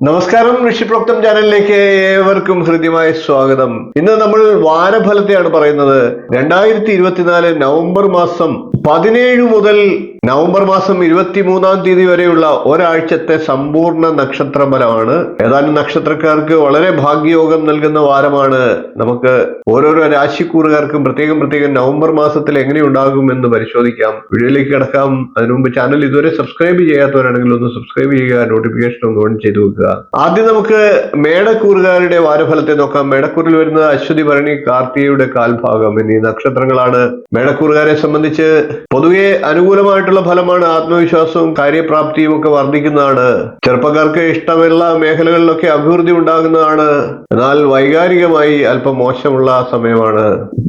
നമസ്കാരം, ഋഷിപ്രോക്തം ചാനലിലേക്ക് ഏവർക്കും ഹൃദ്യമായ സ്വാഗതം. ഇന്ന് നമ്മൾ വാരഫലത്തെയാണ് പറയുന്നത്. 2024 നവംബർ മാസം 17 മുതൽ നവംബർ മാസം 23 വരെയുള്ള ഒരാഴ്ചത്തെ സമ്പൂർണ്ണ നക്ഷത്ര ഫലമാണ്. ഏതാനും നക്ഷത്രക്കാർക്ക് വളരെ ഭാഗ്യയോഗം നൽകുന്ന വാരമാണ്. നമുക്ക് ഓരോരോ രാശിക്കൂറുകാർക്കും പ്രത്യേകം നവംബർ മാസത്തിൽ എങ്ങനെ ഉണ്ടാകും എന്ന് പരിശോധിക്കാം. വീഡിയോയിലേക്ക് കിടക്കാം. അതിനു മുമ്പ് ചാനൽ ഇതുവരെ സബ്സ്ക്രൈബ് ചെയ്യാത്തവരാണെങ്കിൽ ഒന്ന് സബ്സ്ക്രൈബ് ചെയ്യുക, നോട്ടിഫിക്കേഷൻ ഒന്ന് ഓൺ ചെയ്ത് വെക്കുക. ആദ്യം നമുക്ക് മേടക്കൂറുകാരുടെ വാരഫലത്തെ നോക്കാം. മേടക്കൂറിൽ വരുന്നത് അശ്വതി, ഭരണി, കാർത്തികയുടെ കാൽഭാഗം എന്നീ നക്ഷത്രങ്ങളാണ്. മേടക്കൂറുകാരെ സംബന്ധിച്ച് പൊതുവെ അനുകൂലമായിട്ടുള്ള ഫലമാണ്. ആത്മവിശ്വാസവും കാര്യപ്രാപ്തിയും ഒക്കെ വർദ്ധിക്കുന്നതാണ്. ചെറുപ്പക്കാർക്ക് ഇഷ്ടമുള്ള മേഖലകളിലൊക്കെ അഭിവൃദ്ധി ഉണ്ടാകുന്നതാണ്. എന്നാൽ വൈകാരികമായി അല്പം മോശമുള്ള സമയമാണ്.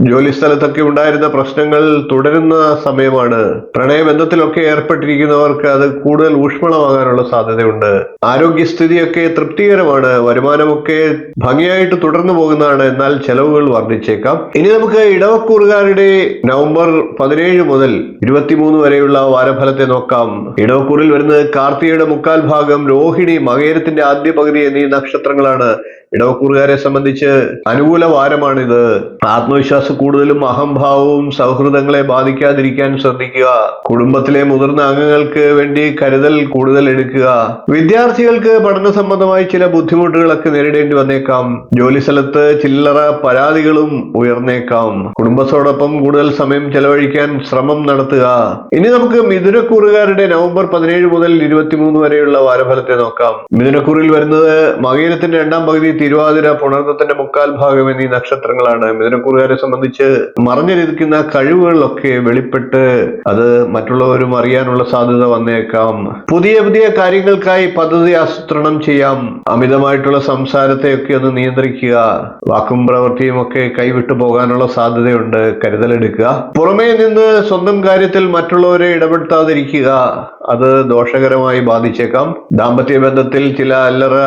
ജോലി സ്ഥലത്തൊക്കെ ഉണ്ടായിരുന്ന പ്രശ്നങ്ങൾ തുടരുന്ന സമയമാണ്. പ്രണയബന്ധത്തിലൊക്കെ ഏർപ്പെട്ടിരിക്കുന്നവർക്ക് അത് കൂടുതൽ ഊഷ്മളമാകാനുള്ള സാധ്യതയുണ്ട്. ആരോഗ്യസ്ഥിതിയൊക്കെ തൃപ്തികരമാണ്. വരുമാനമൊക്കെ ഭംഗിയായിട്ട് തുടർന്നു പോകുന്നതാണ്. എന്നാൽ ചെലവുകൾ വർദ്ധിച്ചേക്കാം. ഇനി നമുക്ക് ഇടവക്കൂറുകാരുടെ നവംബർ 17 മുതൽ 23 വരെയുള്ള വാരഫലത്തെ നോക്കാം. ഇടവക്കൂറിൽ വരുന്നത് കാർത്തികയുടെ മുക്കാൽ ഭാഗം, രോഹിണി, മകേരത്തിന്റെ ആദ്യ പകുതി എന്നീ നക്ഷത്രങ്ങളാണ്. ഇടവക്കൂറുകാരെ സംബന്ധിച്ച് അനുകൂല വാരമാണിത്. ആത്മവിശ്വാസ കൂടുതലും അഹംഭാവവും സൗഹൃദങ്ങളെ ബാധിക്കാതിരിക്കാൻ ശ്രദ്ധിക്കുക. കുടുംബത്തിലെ മുതിർന്ന അംഗങ്ങൾക്ക് വേണ്ടി കരുതൽ കൂടുതൽ എടുക്കുക. വിദ്യാർത്ഥികൾക്ക് പഠന സംബന്ധമായി ചില ബുദ്ധിമുട്ടുകളൊക്കെ നേരിടേണ്ടി വന്നേക്കാം. ജോലി സ്ഥലത്ത് ചില്ലറ പരാതികളും ഉയർന്നേക്കാം. കുടുംബത്തോടൊപ്പം കൂടുതൽ സമയം ചെലവഴിക്കാൻ ശ്രമം നടത്തുക. ഇനി നമുക്ക് മിഥുനക്കൂറുകാരുടെ നവംബർ 17 മുതൽ 23 വരെയുള്ള വാരഫലത്തെ നോക്കാം. മിഥുനക്കൂറിൽ വരുന്നത് മകേരത്തിന്റെ രണ്ടാം പകുതി, തിരുവാതിര, പുണർന്നത്തിന്റെ മുക്കാൽ ഭാഗം എന്നീ നക്ഷത്രങ്ങളാണ്. മിഥുനക്കൂറുകാരെ സംബന്ധിച്ച് മറഞ്ഞിരിക്കുന്ന കഴിവുകളിലൊക്കെ വെളിപ്പെട്ട് അത് മറ്റുള്ളവരും അറിയാനുള്ള സാധ്യത വന്നേക്കാം. പുതിയ കാര്യങ്ങൾക്കായി പദ്ധതി ആസൂത്രണം ചെയ്യാം. അമിതമായിട്ടുള്ള സംസാരത്തെയൊക്കെ ഒന്ന് നിയന്ത്രിക്കുക. വാക്കും പ്രവൃത്തിയും ഒക്കെ കൈവിട്ടു പോകാനുള്ള സാധ്യതയുണ്ട്. കരുതലെടുക്കുക. പുറമേ നിന്ന് സ്വന്തം കാര്യത്തിൽ മറ്റുള്ളവരെ ഇടപെടുത്താതിരിക്കുക. അത് ദോഷകരമായി ബാധിച്ചേക്കാം. ദാമ്പത്യ ബന്ധത്തിൽ ചില അല്ലറ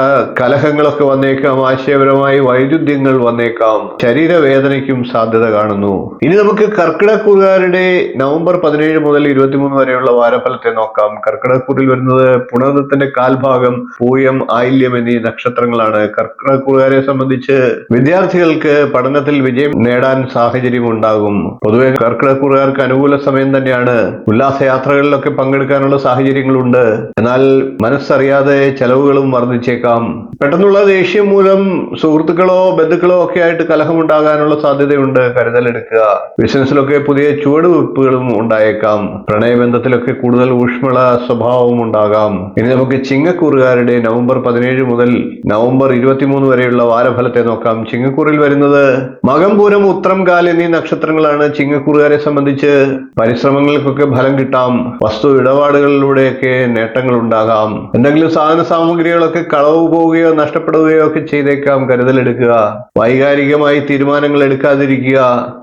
കലഹങ്ങളൊക്കെ വന്നേക്കാം. ആശയപരമായി വൈരുദ്ധ്യങ്ങൾ വന്നേക്കാം. ശരീരവേദനയ്ക്കും സാധ്യത കാണുന്നു. ഇനി നമുക്ക് കർക്കിടക്കൂറുകാരുടെ നവംബർ 17 മുതൽ 23 വരെയുള്ള വാരഫലത്തെ നോക്കാം. കർക്കിടക്കൂറിൽ വരുന്നത് പുണർന്നത്തിന്റെ കാൽഭാഗം, പൂയം, ആയില്യം എന്നീ നക്ഷത്രങ്ങളാണ്. കർക്കിടക്കൂറുകാരെ സംബന്ധിച്ച് വിദ്യാർത്ഥികൾക്ക് പഠനത്തിൽ വിജയം നേടാൻ സാഹചര്യം ഉണ്ടാകും. പൊതുവെ കർക്കിടക്കൂറുകാർക്ക് അനുകൂല സമയം തന്നെയാണ്. ഉല്ലാസയാത്രകളിലൊക്കെ പങ്കെടുക്കാനുള്ള സാഹചര്യങ്ങളുണ്ട്. എന്നാൽ മനസ്സറിയാതെ ചെലവുകളും വർദ്ധിച്ചേക്കാം. പെട്ടെന്നുള്ള ദേഷ്യം മൂലം സുഹൃത്തുക്കളോ ബന്ധുക്കളോ ഒക്കെ ആയിട്ട് കലഹമുണ്ടാകാനുള്ള സാധ്യതയുണ്ട്. കരുതലെടുക്കുക. ബിസിനസ്സിലൊക്കെ പുതിയ ചുവടുവെപ്പുകളും ഉണ്ടായേക്കാം. പ്രണയബന്ധത്തിലൊക്കെ കൂടുതൽ ഊഷ്മള സ്വഭാവവും ഉണ്ടാകാം. ഇനി നമുക്ക് ചിങ്ങക്കൂറുകാരുടെ നവംബർ 17 മുതൽ നവംബർ 23 വരെയുള്ള വാരഫലത്തെ നോക്കാം. ചിങ്ങക്കൂറിൽ വരുന്നത് മകം, പൂരം, ഉത്രം, കാൽ എന്നീ നക്ഷത്രങ്ങളാണ്. ചിങ്ങക്കൂറുകാരെ സംബന്ധിച്ച് പരിശ്രമങ്ങൾക്കൊക്കെ ഫലം കിട്ടാം. വസ്തു ഇടപാടുകളിലൂടെയൊക്കെ നേട്ടങ്ങൾ ഉണ്ടാകാം. എന്തെങ്കിലും സാധന സാമഗ്രികളൊക്കെ കളവ് പോവുകയോ നഷ്ടപ്പെടുകയോ ഒക്കെ ചെയ്തേക്കാം. കരുതലെടുക്കുക. വൈകാരികമായി തീരുമാനങ്ങൾ എടുക്കാതിരിക്കുക.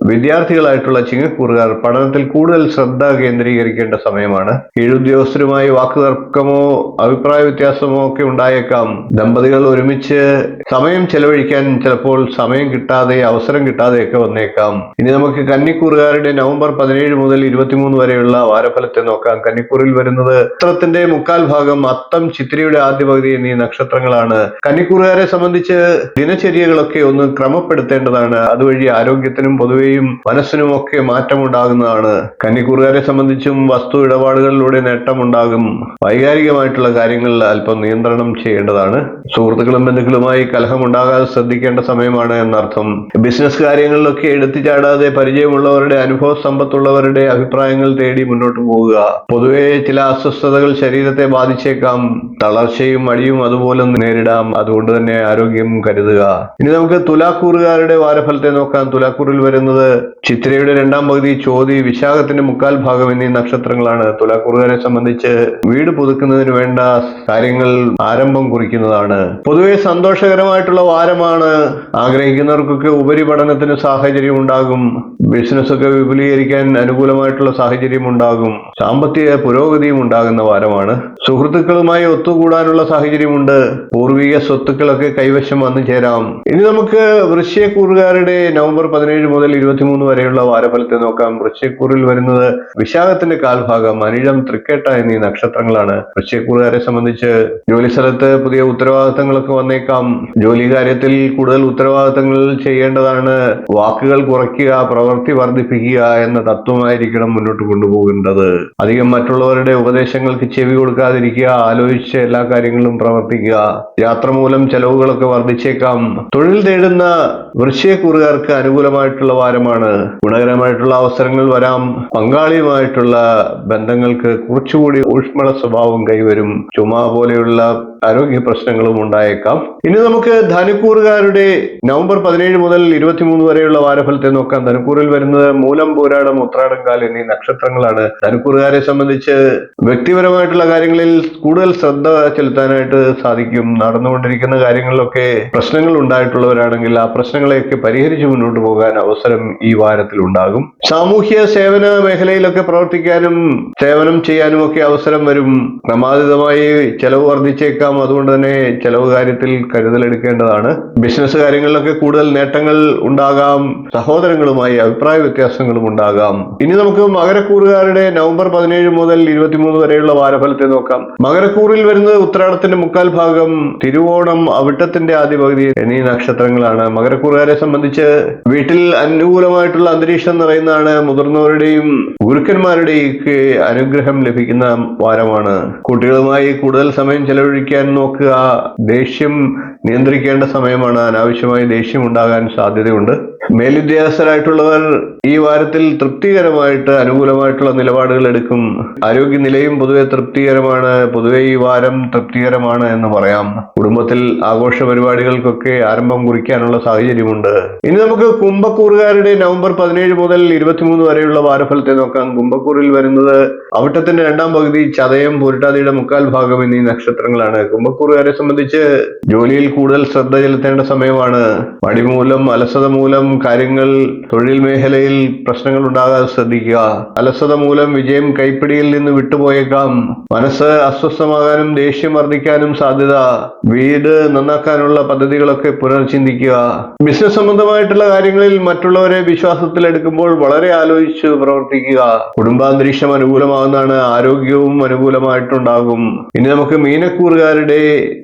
വിദ്യാർത്ഥികളായിട്ടുള്ള ചിങ്ങക്കൂറുകാർ പഠനത്തിൽ കൂടുതൽ ശ്രദ്ധ കേന്ദ്രീകരിക്കേണ്ട സമയമാണ്. കീഴുദ്യോഗസ്ഥരുമായി വാക്കുതർക്കമോ അഭിപ്രായ വ്യത്യാസമോ ഒക്കെ ഉണ്ടായേക്കാം. ദമ്പതികൾ ഒരുമിച്ച് സമയം ചെലവഴിക്കാൻ ചിലപ്പോൾ അവസരം കിട്ടാതെയൊക്കെ വന്നേക്കാം. ഇനി നമുക്ക് കന്നിക്കൂറുകാരുടെ നവംബർ 17 മുതൽ 23 വരെയുള്ള വാരഫലത്തെ നോക്കാം. കന്നിക്കൂറിൽ വരുന്നത് ചിത്രത്തിന്റെ മുക്കാൽ ഭാഗം, അത്തം, ചിത്തിരയുടെ ആദ്യ പകുതി എന്നീ നക്ഷത്രങ്ങളാണ്. കന്നിക്കൂറുകാരെ സംബന്ധിച്ച് ദിനചര്യകളൊക്കെ ഒന്ന് ക്രമപ്പെടുത്തേണ്ടതാണ്. അതുവഴി ആരോഗ്യത്തിനും പൊതുവെയും മനസ്സിനും ഒക്കെ മാറ്റമുണ്ടാകുന്നതാണ്. കന്നിക്കൂറുകാരെ സംബന്ധിച്ചും വസ്തു ഇടപാടുകളിലൂടെ നേട്ടമുണ്ടാകും. വൈകാരികമായിട്ടുള്ള കാര്യങ്ങളിൽ അല്പം നിയന്ത്രണം ചെയ്യേണ്ടതാണ്. സുഹൃത്തുക്കളും ബന്ധുക്കളുമായി കലഹമുണ്ടാകാതെ ശ്രദ്ധിക്കേണ്ട സമയമാണ് എന്നർത്ഥം. ബിസിനസ് കാര്യങ്ങളിലൊക്കെ എടുത്തു ചാടാതെ പരിചയമുള്ളവരുടെ, അനുഭവ സമ്പത്തുള്ളവരുടെ അഭിപ്രായങ്ങൾ തേടി മുന്നോട്ട് പോവുക. പൊതുവെ ചില അസ്വസ്ഥതകൾ ശരീരത്തെ ബാധിച്ചേക്കാം. തളർച്ചയും മടിയും അതുപോലെ നേരിടാം. അതുകൊണ്ട് തന്നെ ആരോഗ്യം കരുതുക. ഇനി നമുക്ക് തുലാക്കൂറുകാരുടെ വാരഫലത്തെ നോക്കാം. തുലാക്കൂറിൽ വരുന്നത് ചിത്തിരയുടെ രണ്ടാം പകുതി, ചോതി, വിശാഖത്തിന്റെ മുക്കാൽ ഭാഗം എന്നീ നക്ഷത്രങ്ങളാണ്. തുലാക്കൂറുകാരെ സംബന്ധിച്ച് വീട് പുതുക്കുന്നതിന് വേണ്ട കാര്യങ്ങൾ ആരംഭം കുറിക്കുന്നതാണ്. പൊതുവെ സന്തോഷകരമായിട്ടുള്ള വാരമാണ്. ആഗ്രഹിക്കുന്നവർക്കൊക്കെ ഉപരിപഠനത്തിന് സാഹചര്യം ഉണ്ടാകും. ബിസിനസ് ഒക്കെ വിപുലീകരിക്കാൻ അനുകൂലമായിട്ടുള്ള സാഹചര്യം ഉണ്ടാകും. സാമ്പത്തിക പുരോഗതിയും ഉണ്ടാകുന്ന വാരമാണ്. സുഹൃത്തുക്കളുമായി ഒത്തുകൂടാനുള്ള സാഹചര്യമുണ്ട്. പൂർവിക സ്വത്തുക്കളൊക്കെ കൈവശം വന്നു ചേരാം. ഇനി നമുക്ക് വൃശ്ചികക്കൂറുകാരുടെ നവംബർ 17 മുതൽ 23 വരെയുള്ള വാരഫലത്തെ നോക്കാം. വൃശ്ചികക്കൂറിൽ വരുന്നത് വിശാഖത്തിന്റെ കാൽഭാഗം, അനിഴം, തൃക്കേട്ട എന്നീ നക്ഷത്രങ്ങളാണ്. വൃശ്ചികക്കൂറുകാരെ സംബന്ധിച്ച് ജോലി സ്ഥലത്ത് പുതിയ ഉത്തരവാദിത്തങ്ങളൊക്കെ വന്നേക്കാം. ജോലി കാര്യത്തിൽ കൂടുതൽ ഉത്തരവാദിത്തങ്ങൾ ചെയ്യേണ്ടതാണ്. വാക്കുകൾ കുറയ്ക്കുക, പ്രവൃത്തി വർദ്ധിപ്പിക്കുക എന്ന തത്വമായിരിക്കണം മുന്നോട്ട് കൊണ്ടുപോകേണ്ടത്. അധികം മറ്റുള്ളവരുടെ ഉപദേശങ്ങൾക്ക് ചെവി കൊടുക്കാതിരിക്കുക, ആലോചിച്ച് എല്ലാ കാര്യങ്ങളും പ്രവർത്തിക്കുക. യാത്ര മൂലം ചെലവുകളൊക്കെ വർദ്ധിച്ചേക്കാം. തൊഴിൽ തേടുന്ന വൃശ്ചികക്കൂറുകാർക്ക് അനുകൂലമായിട്ടുള്ള വാരമാണ്. ഗുണകരമായിട്ടുള്ള അവസരങ്ങൾ വരാം. പങ്കാളിയുമായിട്ടുള്ള ബന്ധങ്ങൾക്ക് കുറച്ചുകൂടി ഊഷ്മള സ്വഭാവം കൈവരും. ചുമ പോലെയുള്ള ആരോഗ്യ പ്രശ്നങ്ങളും ഉണ്ടായേക്കാം. ഇനി നമുക്ക് ധനുക്കൂറുകാരുടെ നവംബർ 17 മുതൽ 23 വരെയുള്ള വാരഫലത്തെ നോക്കാം. ധനുക്കൂറിൽ വരുന്നത് മൂലം, പൂരാടം, ഉത്രാടം, കാൽ എന്നീ നക്ഷത്രങ്ങളാണ്. ധനുക്കൂറുകാരെ സംബന്ധിച്ച് വ്യക്തിപരമായിട്ടുള്ള കാര്യങ്ങളിൽ കൂടുതൽ ശ്രദ്ധ ചെലുത്താനായിട്ട് സാധിക്കും. നടന്നുകൊണ്ടിരിക്കുന്ന കാര്യങ്ങളിലൊക്കെ പ്രശ്നങ്ങൾ ഉണ്ടായിട്ടുള്ളവരാണെങ്കിൽ ആ പ്രശ്നങ്ങളെയൊക്കെ പരിഹരിച്ച് മുന്നോട്ട് പോകാൻ അവസരം ഈ വാരത്തിൽ ഉണ്ടാകും. സാമൂഹ്യ സേവന മേഖലയിലൊക്കെ പ്രവർത്തിക്കാനും സേവനം ചെയ്യാനും ഒക്കെ അവസരം വരും. ക്രമാതീതമായി ചെലവ് വർദ്ധിച്ചേക്കാം. അതുകൊണ്ട് തന്നെ ചെലവ് കാര്യത്തിൽ കരുതലെടുക്കേണ്ടതാണ്. ബിസിനസ് കാര്യങ്ങളിലൊക്കെ കൂടുതൽ നേട്ടങ്ങൾ ഉണ്ടാകാം. സഹോദരങ്ങളുമായി അഭിപ്രായ വ്യത്യാസങ്ങളും ഉണ്ടാകാം. ഇനി നമുക്ക് മകരക്കൂറുകാരുടെ നവംബർ 17 മുതൽ 23 വരെയുള്ള വാരഫലത്തെ നോക്കാം. മകരക്കൂറിൽ വരുന്നത് ഉത്രാടത്തിന്റെ മുക്കാൽ ഭാഗം, തിരുവോണം, അവിട്ടത്തിന്റെ ആദ്യ പകുതി എന്നീ നക്ഷത്രങ്ങളാണ്. മകരക്കൂറുകാരെ സംബന്ധിച്ച് വീട്ടിൽ അനുകൂലമായിട്ടുള്ള അന്തരീക്ഷം നിറയുന്നതാണ്. മുതിർന്നവരുടെയും ഗുരുക്കന്മാരുടെയും അനുഗ്രഹം ലഭിക്കുന്ന വാരമാണ്. കുട്ടികളുമായി കൂടുതൽ സമയം ചെലവഴിക്കാൻ നോക്കുക. ദേഷ്യം നിയന്ത്രിക്കേണ്ട സമയമാണ്. അനാവശ്യമായി ദേഷ്യം ഉണ്ടാകാൻ സാധ്യതയുണ്ട്. മേലുദ്യോഗസ്ഥരായിട്ടുള്ളവർ ഈ വാരത്തിൽ തൃപ്തികരമായിട്ട് അനുകൂലമായിട്ടുള്ള നിലപാടുകൾ എടുക്കും. ആരോഗ്യനിലയും പൊതുവെ തൃപ്തികരമാണ്. പൊതുവെ ഈ വാരം തൃപ്തികരമാണ് എന്ന് പറയാം. കുടുംബത്തിൽ ആഘോഷ പരിപാടികൾക്കൊക്കെ ആരംഭം കുറിക്കാനുള്ള സാഹചര്യമുണ്ട്. ഇനി നമുക്ക് കുംഭക്കൂറുകാരുടെ നവംബർ 17 മുതൽ 23 വരെയുള്ള വാരഫലത്തെ നോക്കാം. കുംഭക്കൂറിൽ വരുന്നത് അവിട്ടത്തിന്റെ രണ്ടാം പകുതി, ചതയം, പൂരിട്ടാതിയുടെ മുക്കാൽ ഭാഗം എന്നീ നക്ഷത്രങ്ങളാണ്. കുംഭക്കൂറുകാരെ സംബന്ധിച്ച് ജോലിയിൽ കൂടുതൽ ശ്രദ്ധ ചെലുത്തേണ്ട സമയമാണ്. മടി മൂലം, അലസത മൂലം കാര്യങ്ങൾ തൊഴിൽ മേഖലയിൽ പ്രശ്നങ്ങൾ ഉണ്ടാകാതെ ശ്രദ്ധിക്കുക. അലസത മൂലം വിജയം കൈപ്പിടിയിൽ നിന്ന് വിട്ടുപോയേക്കാം. മനസ്സ് അസ്വസ്ഥമാകാനും ദേഷ്യം വർദ്ധിക്കാനും സാധ്യത. വീട് നന്നാക്കാനുള്ള പദ്ധതികളൊക്കെ പുനർചിന്തിക്കുക. ബിസിനസ് സംബന്ധമായിട്ടുള്ള കാര്യങ്ങളിൽ മറ്റുള്ളവരെ വിശ്വാസത്തിലെടുക്കുമ്പോൾ വളരെ ആലോചിച്ച് പ്രവർത്തിക്കുക. കുടുംബാന്തരീക്ഷം അനുകൂലമാകുന്നതാണ്. ആരോഗ്യവും അനുകൂലമായിട്ടുണ്ടാകും. ഇനി നമുക്ക് മീനക്കൂറുകാരുടെ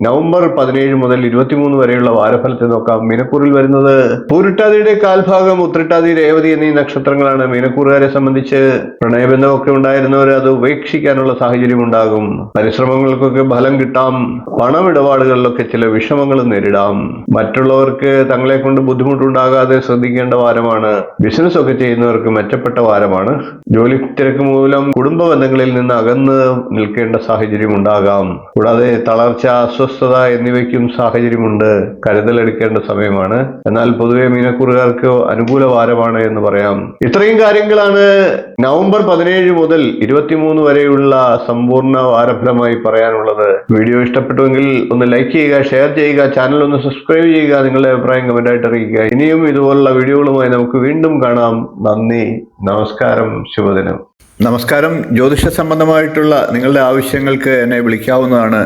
നവംബർ 17 മുതൽ 23 വരെയുള്ള വാരഫലത്തെ നോക്കാം. മീനക്കൂറിൽ വരുന്നത് പൂരിട്ടാതിയുടെ കാൽഭാഗം, ഉത്രട്ടാതി, രേവതി എന്നീ നക്ഷത്രങ്ങളാണ്. മീനക്കൂറുകാരെ സംബന്ധിച്ച് പ്രണയബന്ധമൊക്കെ ഉണ്ടായിരുന്നവർ അത് ഉപേക്ഷിക്കാനുള്ള സാഹചര്യം ഉണ്ടാകും. പരിശ്രമങ്ങൾക്കൊക്കെ ഫലം കിട്ടാം. പണമിടപാടുകളിലൊക്കെ ചില വിഷമങ്ങൾ നേരിടാം. മറ്റുള്ളവർക്ക് തങ്ങളെ കൊണ്ട് ബുദ്ധിമുട്ടുണ്ടാകാതെ ശ്രദ്ധിക്കേണ്ട വാരമാണ്. ബിസിനസ് ഒക്കെ ചെയ്യുന്നവർക്ക് മെച്ചപ്പെട്ട വാരമാണ്. ജോലി തിരക്ക് മൂലം കുടുംബ ബന്ധങ്ങളിൽ നിന്ന് അകന്ന് നിൽക്കേണ്ട സാഹചര്യം ഉണ്ടാകാം. കൂടാതെ തളർച്ച, അസ്വസ്ഥത എന്നിവയ്ക്കും സാഹചര്യമുണ്ട്. കരുതലെടുക്കേണ്ട സമയമാണ്. എന്നാൽ പൊതുവെ മീനക്കൂറുകാർക്ക് അനുകൂല വാരമാണ് എന്ന് പറയാം. ഇത്രയും കാര്യങ്ങളാണ് നവംബർ 17 മുതൽ 23 വരെയുള്ള സമ്പൂർണ്ണ വാരഫലമായി പറയാനുള്ളത്. വീഡിയോ ഇഷ്ടപ്പെട്ടുവെങ്കിൽ ഒന്ന് ലൈക്ക് ചെയ്യുക, ഷെയർ ചെയ്യുക, ചാനൽ ഒന്ന് സബ്സ്ക്രൈബ് ചെയ്യുക, നിങ്ങളുടെ അഭിപ്രായം കമന്റായിട്ട് അറിയിക്കുക. ഇനിയും ഇതുപോലുള്ള വീഡിയോകളുമായി നമുക്ക് വീണ്ടും കാണാം. നന്ദി, നമസ്കാരം, ശുഭദിനം. നമസ്കാരം. ജ്യോതിഷ സംബന്ധമായിട്ടുള്ള നിങ്ങളുടെ ആവശ്യങ്ങൾക്ക് എന്നെ വിളിക്കാവുന്നതാണ്.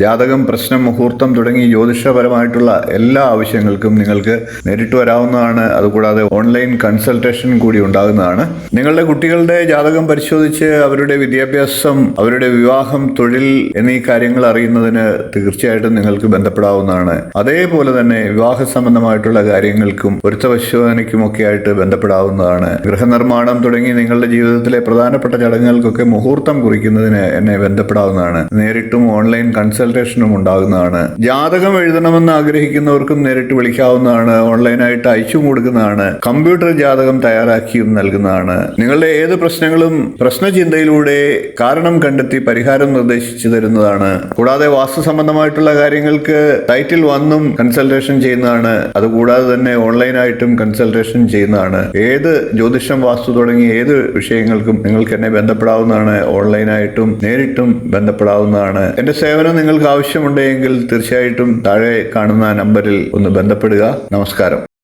ജാതകം, പ്രശ്നം, മുഹൂർത്തം തുടങ്ങി ജ്യോതിഷപരമായിട്ടുള്ള എല്ലാ ആവശ്യങ്ങൾക്കും നിങ്ങൾക്ക് നേരിട്ട് വരാവുന്നതാണ്. അതുകൂടാതെ ഓൺലൈൻ കൺസൾട്ടേഷൻ കൂടി ഉണ്ടാകുന്നതാണ്. നിങ്ങളുടെ കുട്ടികളുടെ ജാതകം പരിശോധിച്ച് അവരുടെ വിദ്യാഭ്യാസം, അവരുടെ വിവാഹം, തൊഴിൽ എന്നീ കാര്യങ്ങൾ അറിയുന്നതിന് തീർച്ചയായിട്ടും നിങ്ങൾക്ക് ബന്ധപ്പെടാവുന്നതാണ്. അതേപോലെ തന്നെ വിവാഹ സംബന്ധമായിട്ടുള്ള കാര്യങ്ങൾക്കും പൊരുത്തപരിശോധനയ്ക്കുമൊക്കെ ആയിട്ട് ബന്ധപ്പെടാവുന്നതാണ്. ഗൃഹനിർമ്മാണം തുടങ്ങി നിങ്ങളുടെ ജീവിതത്തിലെ പ്രധാനപ്പെട്ട ചടങ്ങുകൾക്കൊക്കെ മുഹൂർത്തം കുറിക്കുന്നതിന് എന്നെ ബന്ധപ്പെടാവുന്നതാണ്. നേരിട്ടും ഓൺലൈൻ കൺസൾട്ടേഷനും ഉണ്ടാകുന്നതാണ്. ജാതകം എഴുതണമെന്ന് ആഗ്രഹിക്കുന്നവർക്കും നേരിട്ട് വിളിക്കാവുന്നതാണ്. ഓൺലൈനായിട്ട് അയച്ചു കൊടുക്കുന്നതാണ്. കമ്പ്യൂട്ടർ ജാതകം തയ്യാറാക്കിയും നൽകുന്നതാണ്. നിങ്ങളുടെ ഏത് പ്രശ്നങ്ങളും പ്രശ്നചിന്തയിലൂടെ കാരണം കണ്ടെത്തി പരിഹാരം നിർദ്ദേശിച്ചു തരുന്നതാണ്. കൂടാതെ വാസ്തു സംബന്ധമായിട്ടുള്ള കാര്യങ്ങൾക്ക് ടൈറ്റിൽ വന്നും കൺസൾട്ടേഷൻ ചെയ്യുന്നതാണ്. അതുകൂടാതെ തന്നെ ഓൺലൈനായിട്ടും കൺസൾട്ടേഷൻ ചെയ്യുന്നതാണ്. ഏത് ജ്യോതിഷം, വാസ്തു തുടങ്ങി ഏത് വിഷയങ്ങൾക്കും നിങ്ങൾക്ക് എന്നെ ബന്ധപ്പെടാവുന്നതാണ്. ഓൺലൈനായിട്ടും നേരിട്ടും ബന്ധപ്പെടാവുന്നതാണ്. എന്റെ സേവനം നിങ്ങൾക്ക് ആവശ്യമുണ്ടെങ്കിൽ തീർച്ചയായിട്ടും താഴെ കാണുന്ന നമ്പറിൽ ഒന്ന് ബന്ധപ്പെടുക. നമസ്കാരം.